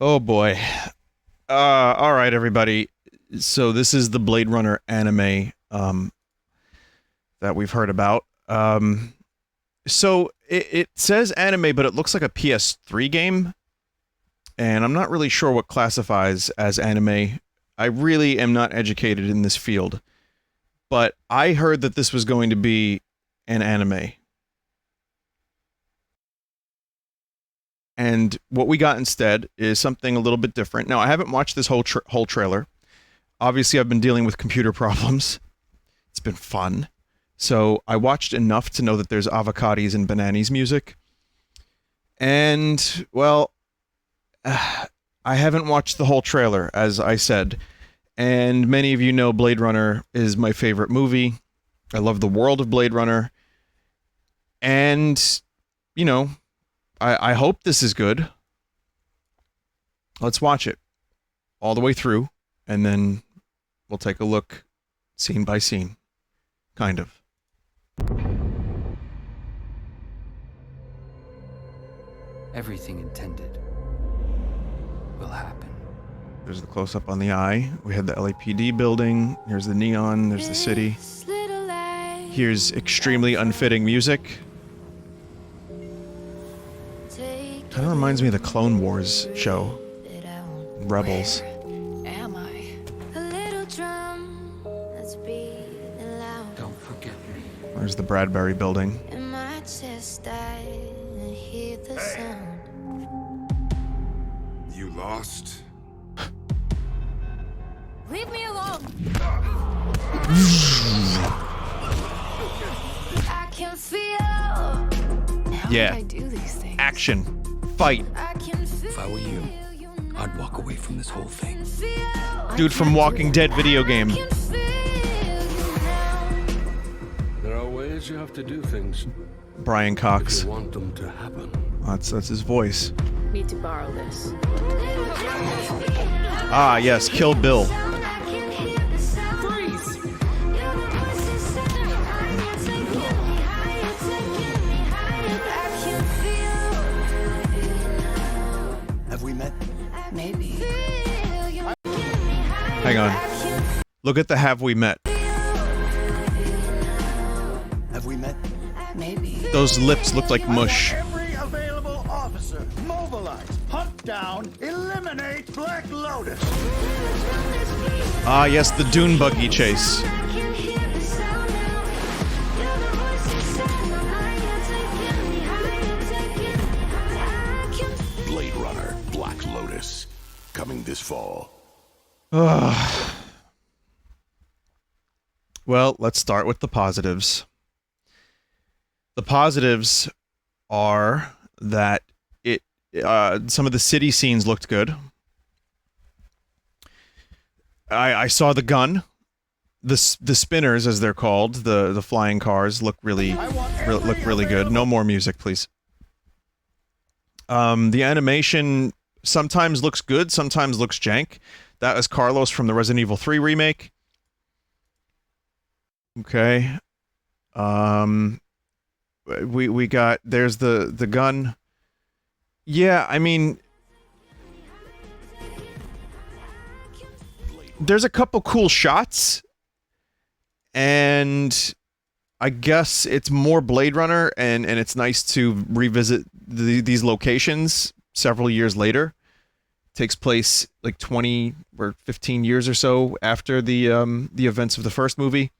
Oh boy. All right, everybody. So this is the Blade Runner anime that we've heard about. So it says anime, but it looks like a PS3 game, and I'm not really sure what classifies as anime. I really am not educated in this field, but I heard that this was going to be an anime. And what we got instead is something a little bit different. Now, I haven't watched this whole trailer. Obviously, I've been dealing with computer problems. It's been fun. So I watched enough to know that there's avocados and bananas music. And, well, I haven't watched the whole trailer, as I said. And many of you know Blade Runner is my favorite movie. I love the world of Blade Runner. And, you know, I hope this is good. Let's watch it all the way through, and then we'll take a look scene by scene. Kind of. Everything intended will happen. There's the close-up on the eye. We had the LAPD building. Here's the neon. There's the city. Here's extremely unfitting music. Kind of reminds me of the Clone Wars show. Rebels. Am I? A little drum that's beating loud. Don't forget me. There's the Bradbury building. In my chest, I hear the sound. You lost? Leave me alone. I can feel. How Yeah. did I do these things? Action. Fight. I can feel. If I were you, I'd walk away from this whole thing. Dude from Walking Dead video game. There are ways you have to do things Brian if Cox. you want them to happen. That's his voice. Need to borrow this. Ah, yes, Kill Bill. Have we met? Maybe. Hang on. Look at the Have We Met. Have we met? Maybe. Those lips look like mush. Every available officer, mobilize, hunt down, eliminate Black Lotus. Ah, yes, the dune buggy chase. Blade Runner, Black Lotus. Coming this fall. Well, let's start with the positives. The positives are that some of the city scenes looked good. I saw the gun, the spinners as they're called, the flying cars look really good. No more music, please. The animation sometimes looks good, sometimes looks jank. That was Carlos from the Resident Evil 3 remake. Okay. We got, there's the gun. Yeah, I mean, there's a couple cool shots, and I guess it's more Blade Runner, and it's nice to revisit these locations several years later. Takes place like 20 or 15 years or so after the events of the first movie,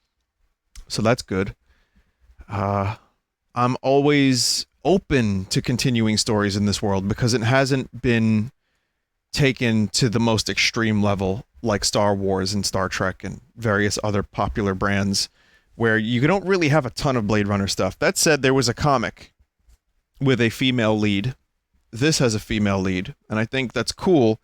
so that's good. I'm always open to continuing stories in this world because it hasn't been taken to the most extreme level like Star Wars and Star Trek and various other popular brands where you don't really have a ton of Blade Runner stuff. That said, there was a comic with a female lead. This has a female lead, and I think that's cool.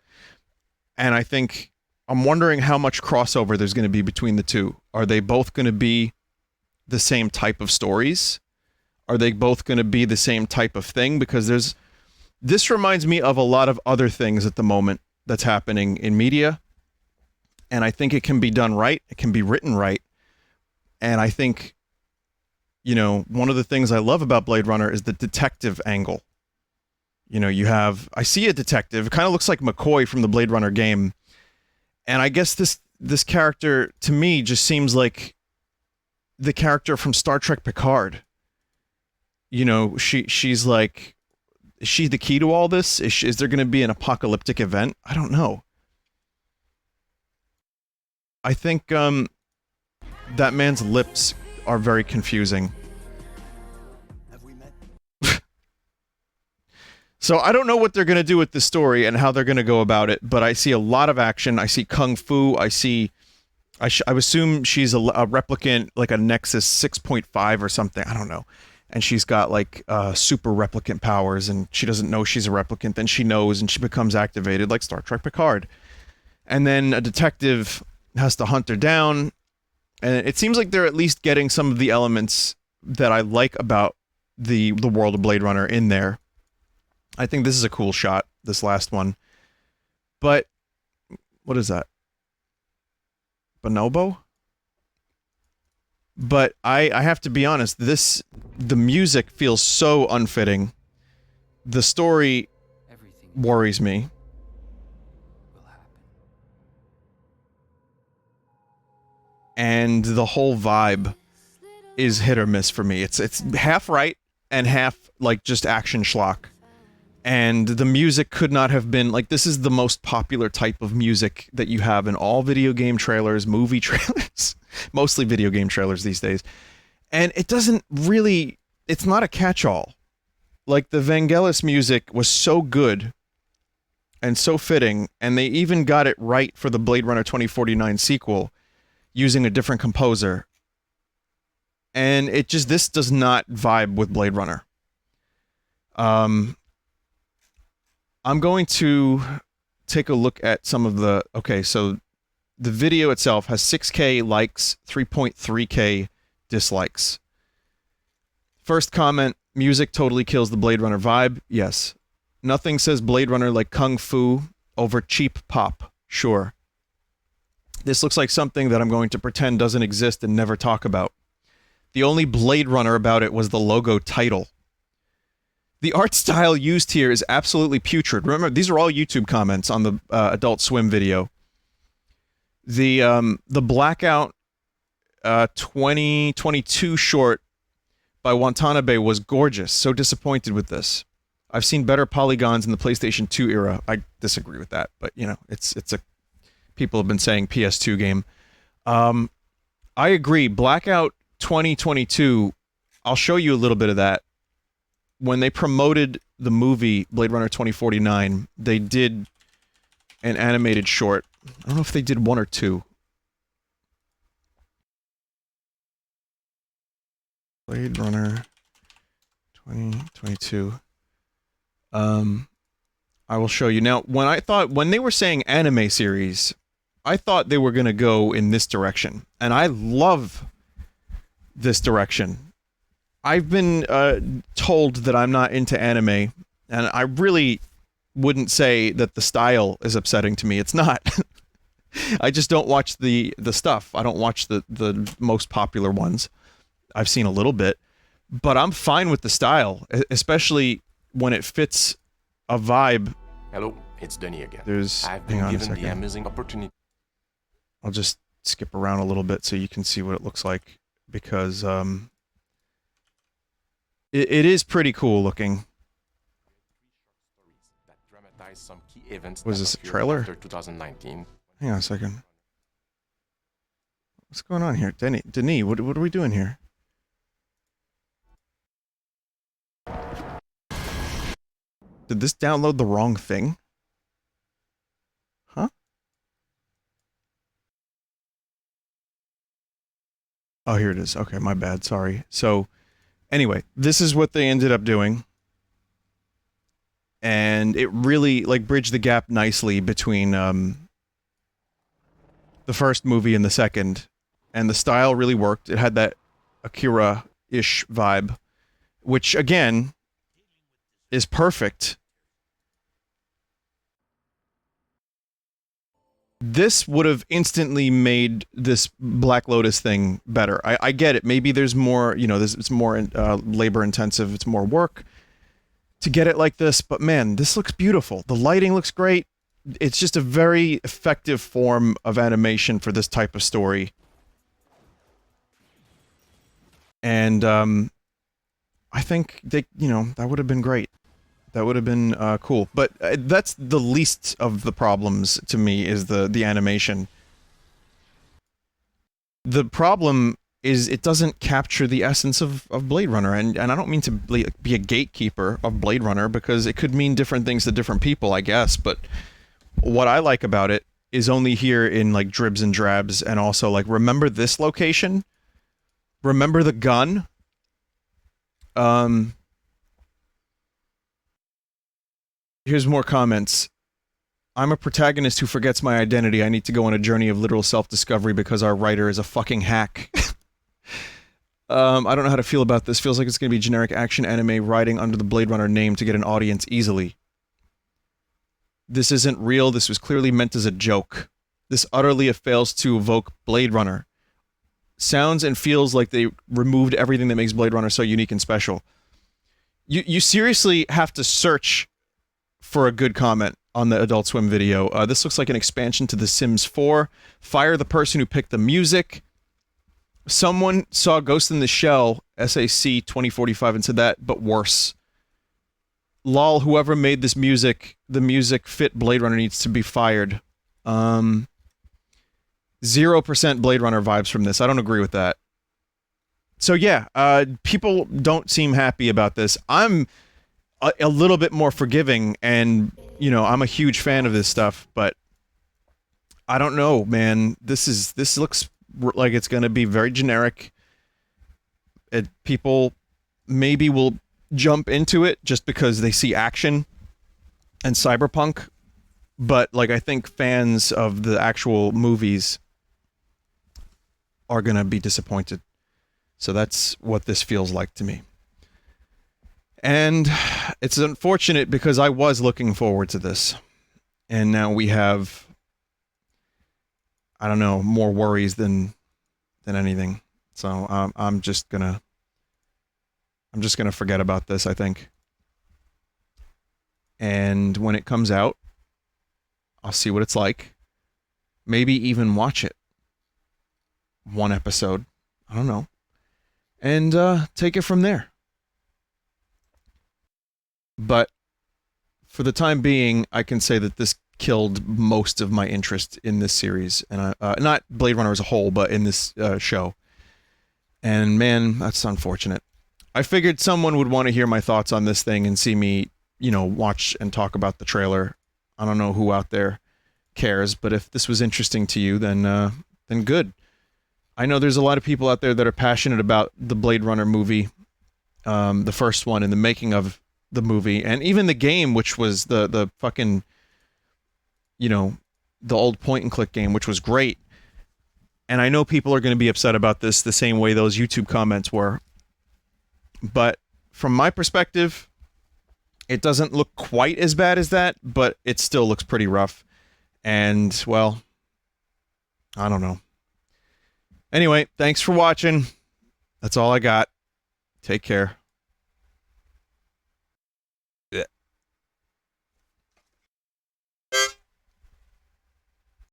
And I think I'm wondering how much crossover there's going to be between the two. Are they both going to be the same type of stories? Are they both going to be the same type of thing? Because this reminds me of a lot of other things at the moment that's happening in media. And I think it can be done right. It can be written right. And I think, you know, one of the things I love about Blade Runner is the detective angle. You know, you have, I see a detective. It kind of looks like McCoy from the Blade Runner game. And I guess this character, to me, just seems like the character from Star Trek Picard. You know, she's like, is she the key to all this? Is there going to be an apocalyptic event? I don't know. I think that man's lips are very confusing. Have we met? So I don't know what they're going to do with this story and how they're going to go about it, but I see a lot of action. I see kung fu. I see... I assume she's a replicant, like a Nexus 6.5 or something. I don't know. And she's got, like, super replicant powers, and she doesn't know she's a replicant. Then she knows, and she becomes activated, like Star Trek Picard. And then a detective has to hunt her down, and it seems like they're at least getting some of the elements that I like about the world of Blade Runner in there. I think this is a cool shot, this last one. But, what is that? Bonobo? But I have to be honest, the music feels so unfitting. The story worries me. And the whole vibe is hit or miss for me. It's half right and half like just action schlock. And the music could not have been like, this is the most popular type of music that you have in all video game trailers, movie trailers, mostly video game trailers these days. And it doesn't really, it's not a catch-all. Like the Vangelis music was so good and so fitting, and they even got it right for the Blade Runner 2049 sequel using a different composer. And it just, this does not vibe with Blade Runner. I'm going to take a look at some of the... Okay, so the video itself has 6K likes, 3.3K dislikes. First comment, music totally kills the Blade Runner vibe. Yes. Nothing says Blade Runner like kung fu over cheap pop. Sure. This looks like something that I'm going to pretend doesn't exist and never talk about. The only Blade Runner about it was the logo title. The art style used here is absolutely putrid. Remember, these are all YouTube comments on the Adult Swim video. The Blackout 2022 short by Watanabe was gorgeous. So disappointed with this. I've seen better polygons in the PlayStation 2 era. I disagree with that, but you know, it's a... People have been saying PS2 game. I agree. Blackout 2022, I'll show you a little bit of that. When they promoted the movie Blade Runner 2049, they did an animated short. I don't know if they did one or two. Blade Runner 2022. I will show you. Now, when they were saying anime series, I thought they were going to go in this direction. And I love this direction. I've been told that I'm not into anime, and I really wouldn't say that the style is upsetting to me. It's not. I just don't watch the stuff. I don't watch the most popular ones. I've seen a little bit, but I'm fine with the style, especially when it fits a vibe. Hello, it's Vinny again. Hang I've been on a given the second. amazing opportunity. I'll just skip around a little bit so you can see what it looks like, because it is pretty cool looking. That dramatize some key events Was that this a occurred trailer? after 2019. Hang on a second. What's going on here? Denis, what are we doing here? Did this download the wrong thing? Huh? Oh, here it is. Okay, my bad. Sorry. So, anyway, this is what they ended up doing. And it really, like, bridged the gap nicely between, the first movie and the second. And the style really worked. It had that Akira-ish vibe. Which, again, is perfect. This would have instantly made this Black Lotus thing better. I get it. Maybe there's more, you know, it's more labor intensive. It's more work. to get it like this, but man, this looks beautiful. The lighting looks great. It's just a very effective form of animation for this type of story. And I think they, that would have been great. That would have been cool. But that's the least of the problems to me, is the animation. The problem is it doesn't capture the essence of Blade Runner, and I don't mean to be a gatekeeper of Blade Runner, because it could mean different things to different people, I guess, but what I like about it is only here in, like, dribs and drabs, and also, like, remember this location? Remember the gun? Here's more comments. I'm a protagonist who forgets my identity. I need to go on a journey of literal self-discovery because our writer is a fucking hack. I don't know how to feel about this. Feels like it's going to be generic action anime riding under the Blade Runner name to get an audience easily. This isn't real. This was clearly meant as a joke. This utterly fails to evoke Blade Runner. Sounds and feels like they removed everything that makes Blade Runner so unique and special. You seriously have to search for a good comment on the Adult Swim video. This looks like an expansion to The Sims 4. Fire the person who picked the music. Someone saw Ghost in the Shell, SAC 2045, and said that, but worse. Lol, whoever made this music, the music fit Blade Runner needs to be fired. 0% Blade Runner vibes from this. I don't agree with that. So yeah, people don't seem happy about this. I'm a little bit more forgiving, and, I'm a huge fan of this stuff, but I don't know, man. This looks like it's going to be very generic. People maybe will jump into it just because they see action and cyberpunk, but, like, I think fans of the actual movies are going to be disappointed. So that's what this feels like to me. And it's unfortunate because I was looking forward to this. And now we have, I don't know, more worries than anything. So I'm just gonna forget about this, I think. And when it comes out, I'll see what it's like. Maybe even watch it. One episode. I don't know. And take it from there. But for the time being, I can say that this killed most of my interest in this series, and not Blade Runner as a whole, but in this show. And man, that's unfortunate. I figured someone would want to hear my thoughts on this thing and see me, watch and talk about the trailer. I don't know who out there cares, but if this was interesting to you, then good. I know there's a lot of people out there that are passionate about the Blade Runner movie, the first one, and the making of the movie, and even the game, which was the fucking, the old point and click game, which was great. And I know people are going to be upset about this the same way those YouTube comments were. But from my perspective, it doesn't look quite as bad as that, but it still looks pretty rough. And, well, I don't know. Anyway, thanks for watching. That's all I got. Take care.